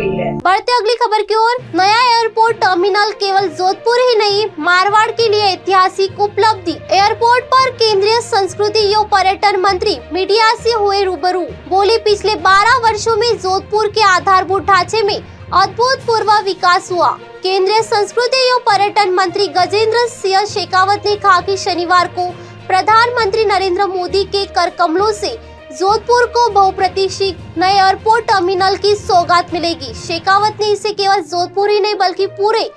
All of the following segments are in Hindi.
गई है। बढ़ते अगली खबर की ओर। नया एयरपोर्ट टर्मिनल केवल जोधपुर ही नहीं, मारवाड़ के लिए ऐतिहासिक उपलब्धि। एयरपोर्ट पर केंद्रीय संस्कृति एवं पर्यटन मंत्री मीडिया से हुए रूबरू। बोले, पिछले 12 वर्षों में जोधपुर के आधारभूत ढांचे में अभूतपूर्व विकास हुआ। केंद्रीय संस्कृति एवं पर्यटन मंत्री गजेंद्र सिंह शेखावत ने कहा कि शनिवार को प्रधानमंत्री नरेंद्र मोदी के कर कमलों से जोधपुर को बहुप्रतीक्षित नए एयरपोर्ट टर्मिनल की सौगात मिलेगी। शेखावत ने इसे केवल जोधपुर ही नहीं बल्कि पूरे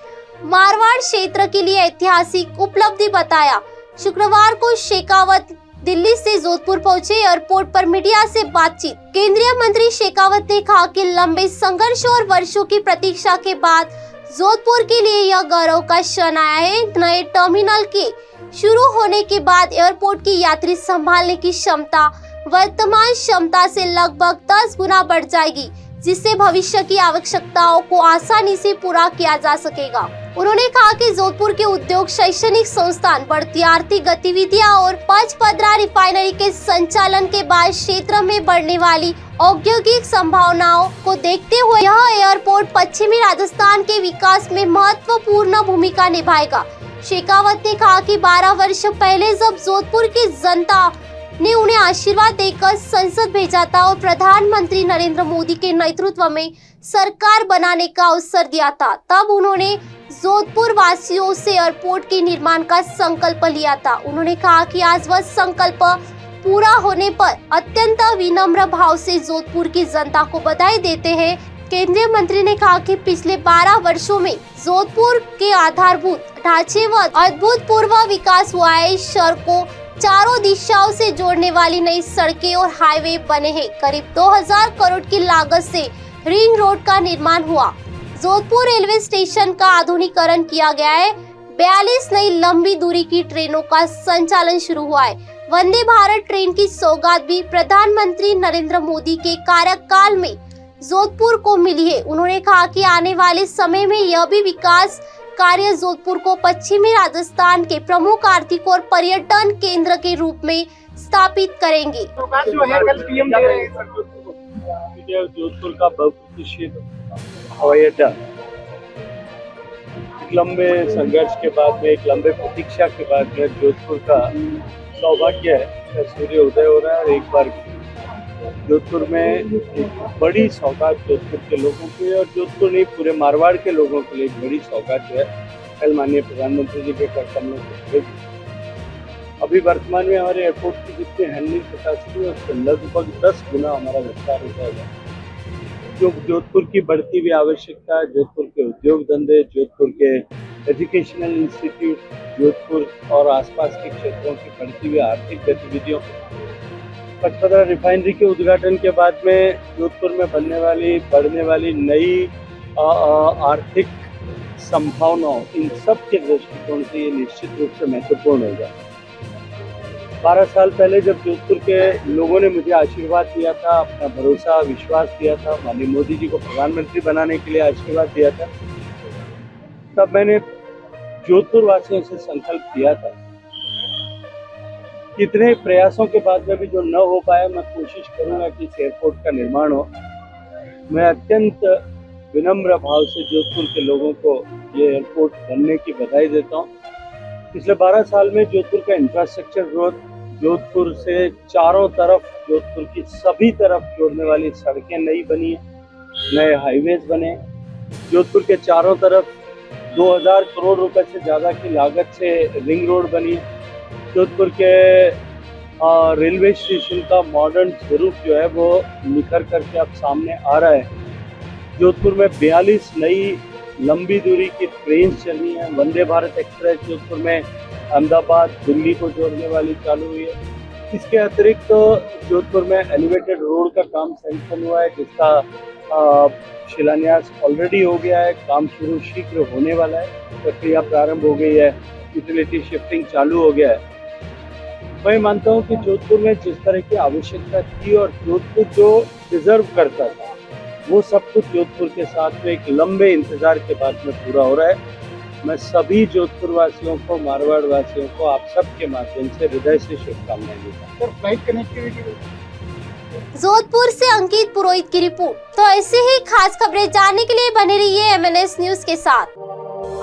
मारवाड़ क्षेत्र के लिए ऐतिहासिक उपलब्धि बताया। शुक्रवार को शेखावत दिल्ली से जोधपुर पहुंचे। एयरपोर्ट पर मीडिया से बातचीत केंद्रीय मंत्री शेखावत ने कहा कि लंबे संघर्ष और वर्षों की प्रतीक्षा के बाद जोधपुर के लिए यह गौरव का क्षण आया है। नए टर्मिनल के शुरू होने के बाद एयरपोर्ट की यात्री संभालने की क्षमता वर्तमान क्षमता से लगभग 10 गुना बढ़ जाएगी, जिससे भविष्य की आवश्यकताओं को आसानी से पूरा किया जा सकेगा। उन्होंने कहा कि जोधपुर के उद्योग, शैक्षणिक संस्थान, बढ़ती आर्थिक गतिविधियां और पचपदरा रिफाइनरी के संचालन के बाद क्षेत्र में बढ़ने वाली औद्योगिक संभावनाओं को देखते हुए यह एयरपोर्ट पश्चिमी राजस्थान के विकास में महत्वपूर्ण भूमिका निभाएगा। शेखावत ने कहा कि 12 वर्ष पहले जब जोधपुर की जनता ने उन्हें आशीर्वाद देकर संसद भेजा था और प्रधानमंत्री नरेंद्र मोदी के नेतृत्व में सरकार बनाने का अवसर दिया था, तब उन्होंने जोधपुर वासियों से एयरपोर्ट के निर्माण का संकल्प लिया था। उन्होंने कहा कि आज वह संकल्प पूरा होने पर अत्यंत विनम्र भाव से जोधपुर की जनता को बधाई देते हैं। केंद्रीय मंत्री ने कहा कि पिछले 12 वर्षों में जोधपुर के आधारभूत ढांचे व अभूतपूर्व विकास हुआ है। शहर को चारों दिशाओं से जोड़ने वाली नई सड़कें और हाईवे बने हैं। करीब 2000 करोड़ की लागत से रिंग रोड का निर्माण हुआ। जोधपुर रेलवे स्टेशन का आधुनिकीकरण किया गया है। 42 नई लंबी दूरी की ट्रेनों का संचालन शुरू हुआ है। वंदे भारत ट्रेन की सौगात भी प्रधानमंत्री नरेंद्र मोदी के कार्यकाल में जोधपुर को मिली है। उन्होंने कहा कि आने वाले समय में यह भी विकास कार्य जोधपुर को पश्चिमी राजस्थान के प्रमुख आर्थिक और पर्यटन केंद्र के रूप में स्थापित करेंगे। जो है कल पीएम दे रहे हैं जोधपुर का बहुप्रतीक्षित हवाई अड्डा एक लंबे संघर्ष के बाद में, एक लंबे प्रतीक्षा के बाद में जोधपुर का सौभाग्य है। सूर्य उदय हो रहा है और एक बार जोधपुर में एक बड़ी सौगात जोधपुर के लोगों के लिए और जोधपुर नहीं पूरे मारवाड़ के लोगों के लिए एक बड़ी सौगात जो है कल माननीय प्रधानमंत्री जी के कर कमलों से भेजी। अभी वर्तमान में हमारे एयरपोर्ट की जितनी हैंडलिंग कैपेसिटी है उससे लगभग 10 गुना हमारा विस्तार हो जाएगा। जो जोधपुर की बढ़ती हुई आवश्यकता, जोधपुर के उद्योग धंधे, जोधपुर के एजुकेशनल इंस्टीट्यूट, जोधपुर और आसपास के क्षेत्रों की बढ़ती हुई आर्थिक गतिविधियों, पचपदरा रिफाइनरी के उद्घाटन के बाद में जोधपुर में बढ़ने वाली नई आर्थिक संभावनाओं, इन सब के दृष्टिकोण से ये निश्चित रूप से महत्वपूर्ण होगा। 12 साल पहले जब जोधपुर के लोगों ने मुझे आशीर्वाद दिया था, अपना भरोसा विश्वास दिया था, माननीय मोदी जी को प्रधानमंत्री बनाने के लिए आशीर्वाद दिया था, तब मैंने जोधपुर वासियों से संकल्प किया था। कितने प्रयासों के बाद में भी जो न हो पाया, मैं कोशिश करूंगा कि इस एयरपोर्ट का निर्माण हो। मैं अत्यंत विनम्र भाव से जोधपुर के लोगों को ये एयरपोर्ट बनने की बधाई देता हूँ। पिछले 12 साल में जोधपुर का इंफ्रास्ट्रक्चर ग्रोथ, जोधपुर से चारों तरफ, जोधपुर की सभी तरफ जोड़ने वाली सड़कें नई बनी है, नए हाईवेज बने। जोधपुर के चारों तरफ 2000 करोड़ रुपए से ज़्यादा की लागत से रिंग रोड बनी है। जोधपुर के रेलवे स्टेशन का मॉडर्न स्वरूप जो है वो निखर करके अब सामने आ रहा है। जोधपुर में 42 नई लंबी दूरी की ट्रेन चली हैं। वंदे भारत एक्सप्रेस जोधपुर में अहमदाबाद दिल्ली को जोड़ने वाली चालू हुई है। इसके अतिरिक्त जोधपुर में एलिवेटेड रोड का काम सैंक्शन हुआ है, जिसका शिलान्यास ऑलरेडी हो गया है। काम शुरू शीघ्र होने वाला है, प्रक्रिया प्रारंभ हो गई है, यूटिलिटी शिफ्टिंग चालू हो गया है। मैं मानता हूं कि जोधपुर में जिस तरह की आवश्यकता थी और जोधपुर जो डिजर्व करता था, वो सब कुछ जोधपुर के साथ में एक लंबे इंतजार के बाद में पूरा हो रहा है। मैं सभी जोधपुर वासियों को, मारवाड़ वासियों को आप सब के माध्यम से हृदय से शुभकामनाएं देता हूँ। सर, फ्लाइट कनेक्टिविटी जोधपुर से अंकित पुरोहित की रिपोर्ट। तो ऐसे ही खास खबरें जानने के लिए बने रहिए MNS न्यूज के साथ।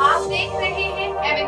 आप देख रहे हैं MNS